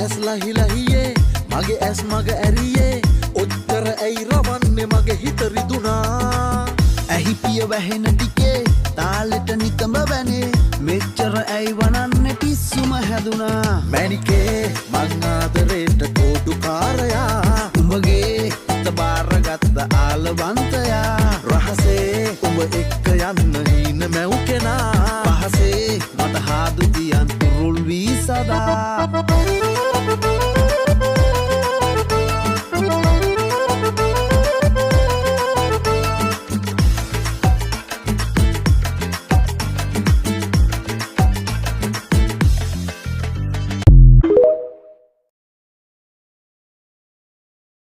ඇස් ලහි ලහියේ මගේ ඇස් මග ඇරියේ ඔච්චර ඇයි රවන්නේ මගේ හිත රිදුනා ඇහි පිය වැහෙන ටිකේ තාලෙට නිතඹ වැනේ මෙච්චර ඇයි වනන්නේ පිස්සුම හැදුනා මැනිකේ මං ආදරේට කෝඩුකාරයා උඹගේ හිත බාරගත්ත ආලවන්තයා රහසේ උඹ එක්ක යන්න හීන මැව් කෙනා පහසේ මට හාදු දියන් තුරුල් වී සදා